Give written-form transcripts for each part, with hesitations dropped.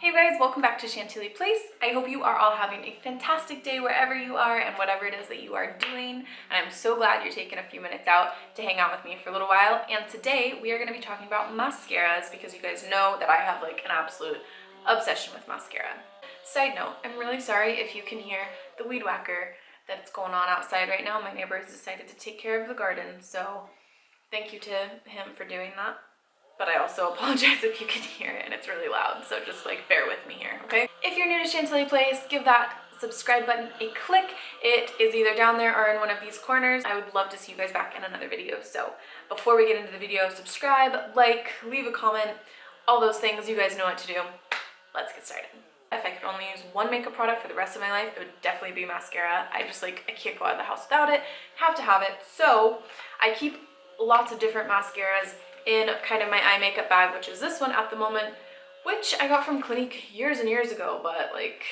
Hey guys, welcome back to Chantilly Place. I hope you are all having a fantastic day wherever you are and whatever it is that you are doing. And I'm so glad you're taking a few minutes out to hang out with me for a little while. And today we are going to be talking about mascaras because you guys know that I have like an absolute obsession with mascara. Side note, I'm really sorry if you can hear the weed whacker that's going on outside right now. My neighbor has decided to take care of the garden, so thank you to him for doing that. But I also apologize if you can hear it and it's really loud, so just like bear with me here, okay? If you're new to Chantilly Place, give that subscribe button a click. It is either down there or in one of these corners. I would love to see you guys back in another video. So before we get into the video, subscribe, like, leave a comment, all those things. You guys know what to do. Let's get started. If I could only use one makeup product for the rest of my life, it would definitely be mascara. I can't go out of the house without it. Have to have it. So I keep lots of different mascaras in kind of my eye makeup bag, which is this one at the moment, which I got from Clinique years and years ago, but like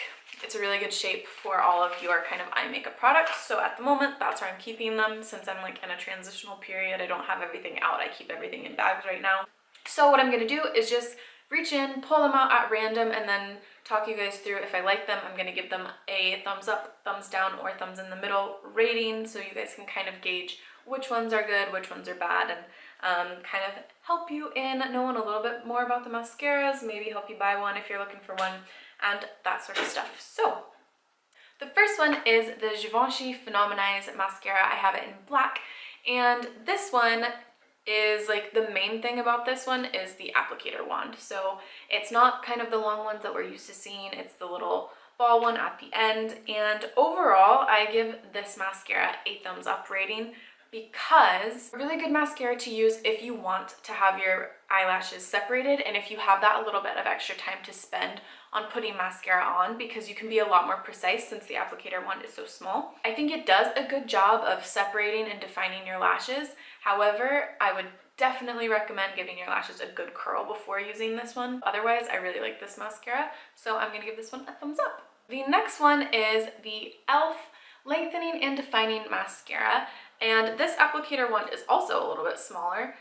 it's a really good shape for all of your kind of eye makeup products. So at the moment, that's where I'm keeping them since I'm like in a transitional period. I don't have everything out. I keep everything in bags right now. So what I'm gonna do is just reach in, pull them out at random, and then talk you guys through if I like them. I'm gonna give them a thumbs up, thumbs down, or thumbs in the middle rating so you guys can kind of gauge which ones are good, which ones are bad, and kind of help you in knowing a little bit more about the mascaras, maybe help you buy one if you're looking for one, and that sort of stuff. So the first one is the Givenchy Phenomenize mascara. I have it in black, and this one is like the main thing about this one is the applicator wand. So it's not kind of the long ones that we're used to seeing, it's the little ball one at the end. And overall, I give this mascara a thumbs up rating because a really good mascara to use if you want to have your eyelashes separated and if you have that a little bit of extra time to spend on putting mascara on, because you can be a lot more precise since the applicator wand is so small. I think it does a good job of separating and defining your lashes. However, I would definitely recommend giving your lashes a good curl before using this one. Otherwise, I really like this mascara, so I'm gonna give this one a thumbs up. The next one is the e.l.f. Lengthening and Defining Mascara. And this applicator wand is also a little bit smaller,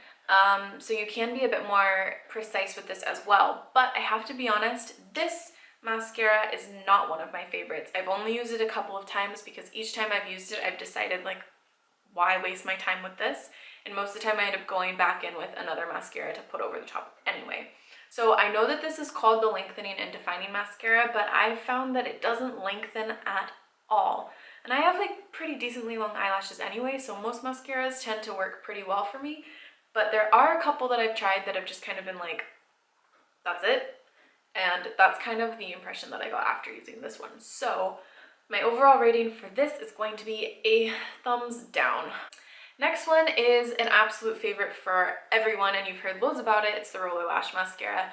so you can be a bit more precise with this as well. But I have to be honest, this mascara is not one of my favorites. I've only used it a couple of times because each time I've used it, I've decided like, why waste my time with this? And most of the time I end up going back in with another mascara to put over the top anyway. So I know that this is called the Lengthening and Defining Mascara, but I found that it doesn't lengthen at all. And I have like pretty decently long eyelashes anyway, so most mascaras tend to work pretty well for me. But there are a couple that I've tried that have just kind of been like, that's it. And that's kind of the impression that I got after using this one. So my overall rating for this is going to be a thumbs down. Next one is an absolute favorite for everyone, and you've heard loads about it. It's the Roller Lash Mascara.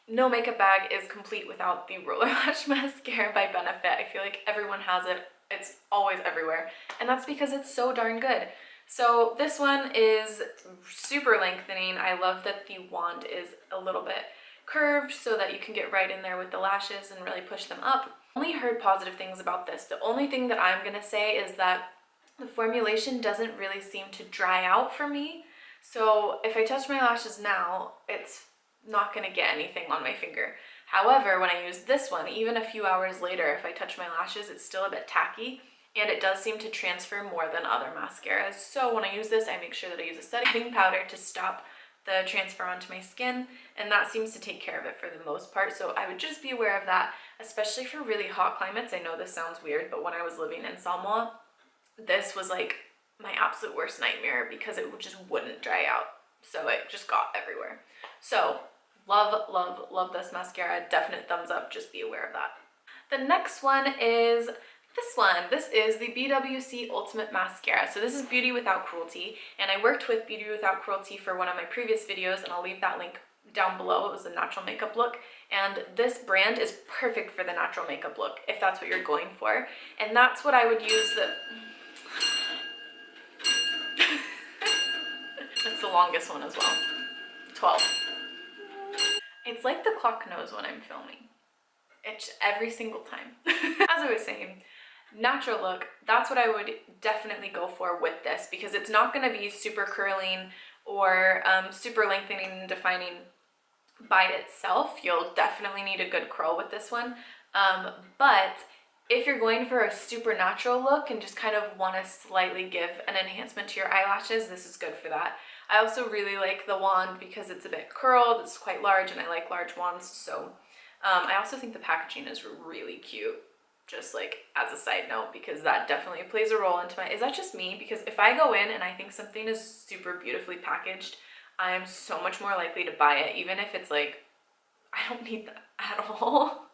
No makeup bag is complete without the Roller Lash Mascara by Benefit. I feel like everyone has it. It's always everywhere, and that's because it's so darn good. So this one is super lengthening. I love that the wand is a little bit curved so that you can get right in there with the lashes and really push them up. I only heard positive things about this. The only thing that I'm gonna say is that the formulation doesn't really seem to dry out for me. So if I touch my lashes now, it's not gonna get anything on my finger. However, when I use this one, even a few hours later, if I touch my lashes, it's still a bit tacky, and it does seem to transfer more than other mascaras. So when I use this, I make sure that I use a setting powder to stop the transfer onto my skin, and that seems to take care of it for the most part. So I would just be aware of that, especially for really hot climates. I know this sounds weird, but when I was living in Samoa, this was like my absolute worst nightmare because it just wouldn't dry out. So it just got everywhere. So love, love, love this mascara. Definite thumbs up. Just be aware of that. The next one is this one. This is the BWC Ultimate Mascara. So this is Beauty Without Cruelty, and I worked with Beauty Without Cruelty for one of my previous videos, and I'll leave that link down below. It was a natural makeup look, and this brand is perfect for the natural makeup look if that's what you're going for. And that's what I would use. It's the longest one as well. 12. It's like the clock knows when I'm filming. It's every single time. As I was saying, natural look, that's what I would definitely go for with this, because it's not going to be super curling or super lengthening and defining by itself. You'll definitely need a good curl with this one. But if you're going for a supernatural look and just kind of want to slightly give an enhancement to your eyelashes, this is good for that. I also really like the wand because it's a bit curled, it's quite large, and I like large wands. So I also think the packaging is really cute, just like as a side note, because that definitely plays a role into my, is that just me? Because if I go in and I think something is super beautifully packaged, I am so much more likely to buy it, even if it's like, I don't need that at all.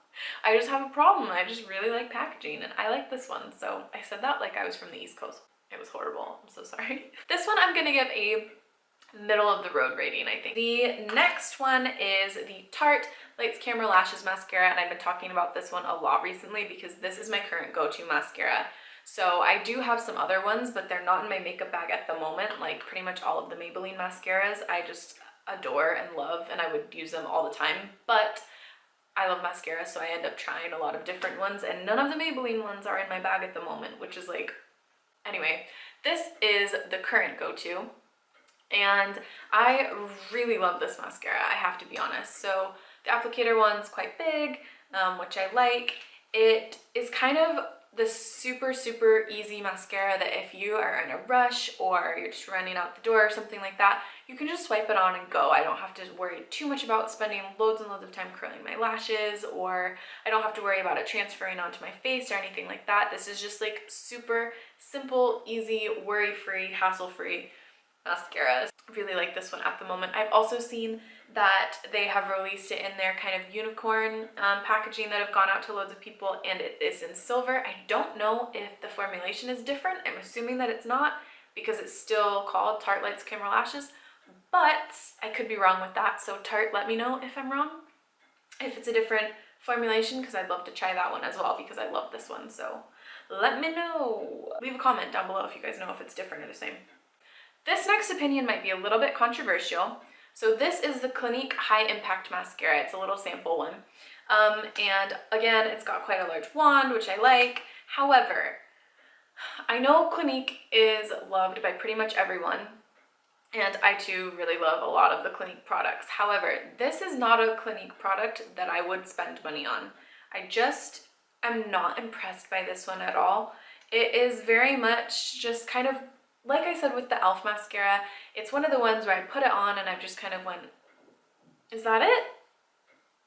I just have a problem. I just really like packaging, and I like this one. So I said that like I was from the East Coast. It was horrible. I'm so sorry. This one I'm gonna give a middle of the road rating, I think. The next one is the Tarte Lights Camera Lashes Mascara, and I've been talking about this one a lot recently because this is my current go-to mascara. So I do have some other ones, but they're not in my makeup bag at the moment. Like pretty much all of the Maybelline mascaras I just adore and love, and I would use them all the time. But I love mascara, so I end up trying a lot of different ones, and none of the Maybelline ones are in my bag at the moment, which is like, anyway, this is the current go-to, and I really love this mascara, I have to be honest. So the applicator one's quite big, which I like. It is kind of the super easy mascara that if you are in a rush or you're just running out the door or something like that, you can just swipe it on and go. I don't have to worry too much about spending loads and loads of time curling my lashes, or I don't have to worry about it transferring onto my face or anything like that. This is just like super simple, easy, worry-free, hassle-free mascaras. Really like this one at the moment. I've also seen that they have released it in their kind of unicorn packaging that have gone out to loads of people, and it is in silver. I don't know if the formulation is different. I'm assuming that it's not because it's still called Tarte Lights Camera Lashes, but I could be wrong with that. So Tarte, let me know if I'm wrong, if it's a different formulation, because I'd love to try that one as well because I love this one. So let me know. Leave a comment down below if you guys know if it's different or the same. This next opinion might be a little bit controversial. So this is the Clinique High Impact Mascara. It's a little sample one. And again, it's got quite a large wand, which I like. However, I know Clinique is loved by pretty much everyone, and I too really love a lot of the Clinique products. However, this is not a Clinique product that I would spend money on. I just am not impressed by this one at all. It is very much just kind of, like I said with the e.l.f. mascara, it's one of the ones where I put it on and I just kind of went, is that it?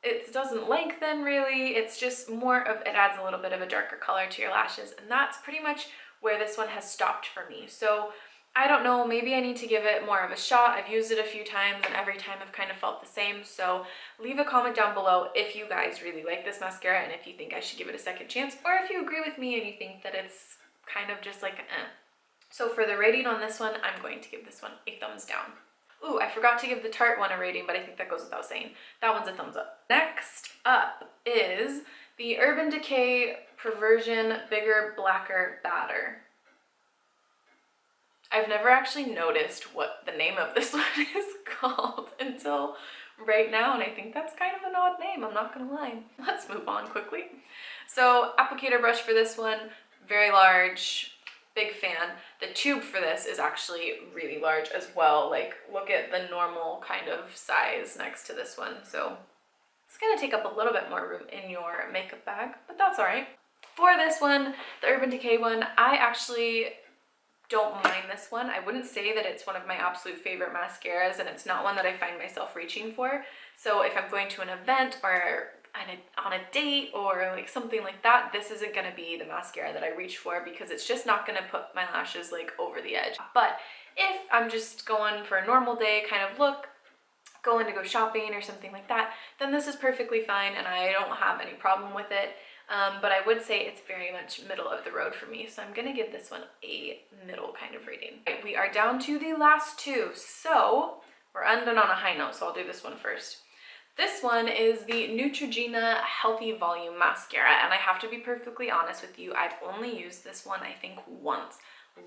It doesn't lengthen really, it's just more of, it adds a little bit of a darker color to your lashes, and that's pretty much where this one has stopped for me. So I don't know, maybe I need to give it more of a shot. I've used it a few times and every time I've kind of felt the same. So leave a comment down below if you guys really like this mascara and if you think I should give it a second chance, or if you agree with me and you think that it's kind of just like So for the rating on this one, I'm going to give this one a thumbs down. Ooh, I forgot to give the Tarte one a rating, but I think that goes without saying. That one's a thumbs up. Next up is the Urban Decay Perversion Bigger Blacker Batter. I've never actually noticed what the name of this one is called until right now, and I think that's kind of an odd name, I'm not gonna lie. Let's move on quickly. So applicator brush for this one, very large, big fan. The tube for this is actually really large as well. Like, look at the normal kind of size next to this one. So it's gonna take up a little bit more room in your makeup bag, but that's all right. For this one, the Urban Decay one, I actually don't mind this one. I wouldn't say that it's one of my absolute favorite mascaras, and it's not one that I find myself reaching for. So if I'm going to an event or on a date or like something like that, this isn't going to be the mascara that I reach for because it's just not going to put my lashes like over the edge. But if I'm just going for a normal day kind of look, going to go shopping or something like that, then this is perfectly fine and I don't have any problem with it. But I would say it's very much middle of the road for me. So I'm gonna give this one a middle kind of rating. Right, we are down to the last two. So we're ending on a high note, so I'll do this one first. This one is the Neutrogena Healthy Volume Mascara, and I have to be perfectly honest with you, I've only used this one I think once.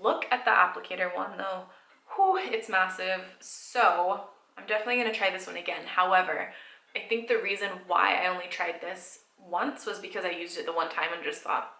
Look at the applicator one though. Whew, it's massive. So I'm definitely gonna try this one again. However, I think the reason why I only tried this once was because I used it the one time and just thought,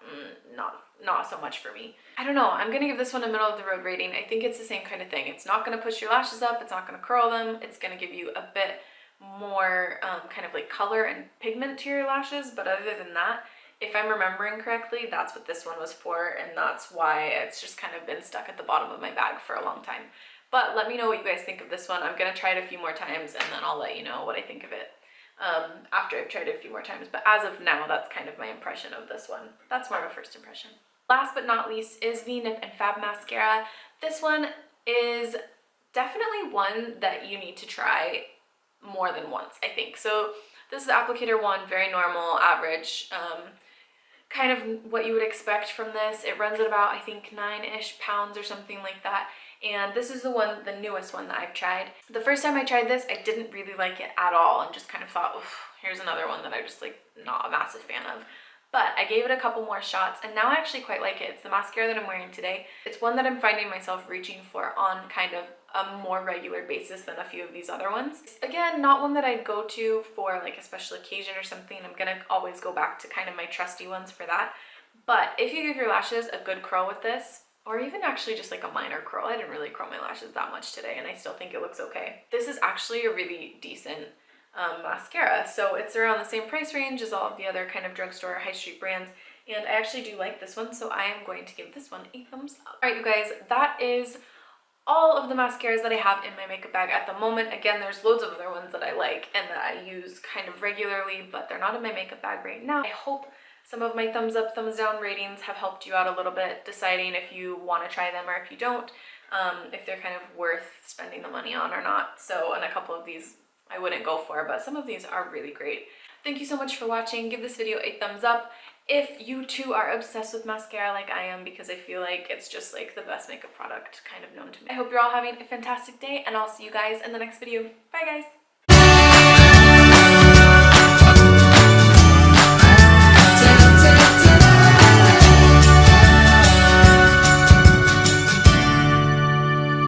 not so much for me. I don't know, I'm gonna give this one a middle of the road rating. I think it's the same kind of thing. It's not gonna push your lashes up, it's not gonna curl them, it's gonna give you a bit more kind of like color and pigment to your lashes, but other than that, if I'm remembering correctly, that's what this one was for, and that's why it's just kind of been stuck at the bottom of my bag for a long time. But let me know what you guys think of this one. I'm gonna try it a few more times and then I'll let you know what I think of it after I've tried it a few more times. But as of now, that's kind of my impression of this one. That's more of a first impression. Last but not least is the Nip and Fab mascara. This one is definitely one that you need to try more than once, I think. So this is the applicator one, very normal, average, kind of what you would expect from this. It runs at about, I think, 9-ish pounds or something like that. And this is the newest one that I've tried. The first time I tried this, I didn't really like it at all and just kind of thought, here's another one that I just like not a massive fan of. But I gave it a couple more shots and now I actually quite like it. It's the mascara that I'm wearing today. It's one that I'm finding myself reaching for on kind of a more regular basis than a few of these other ones. Again, not one that I'd go to for like a special occasion or something. I'm gonna always go back to kind of my trusty ones for that. But if you give your lashes a good curl with this, or even actually just like a minor curl, I didn't really curl my lashes that much today and I still think it looks okay. This is actually a really decent mascara. So it's around the same price range as all of the other kind of drugstore high street brands. And I actually do like this one, so I am going to give this one a thumbs up. All right, you guys, that is all of the mascaras that I have in my makeup bag at the moment. Again, there's loads of other ones that I like and that I use kind of regularly, but they're not in my makeup bag right now. I hope some of my thumbs up, thumbs down ratings have helped you out a little bit deciding if you want to try them or if you don't, if they're kind of worth spending the money on or not. So, and a couple of these I wouldn't go for, but some of these are really great. Thank you so much for watching. Give this video a thumbs up if you too are obsessed with mascara like I am, because I feel like it's just like the best makeup product kind of known to me. I hope you're all having a fantastic day and I'll see you guys in the next video. Bye guys!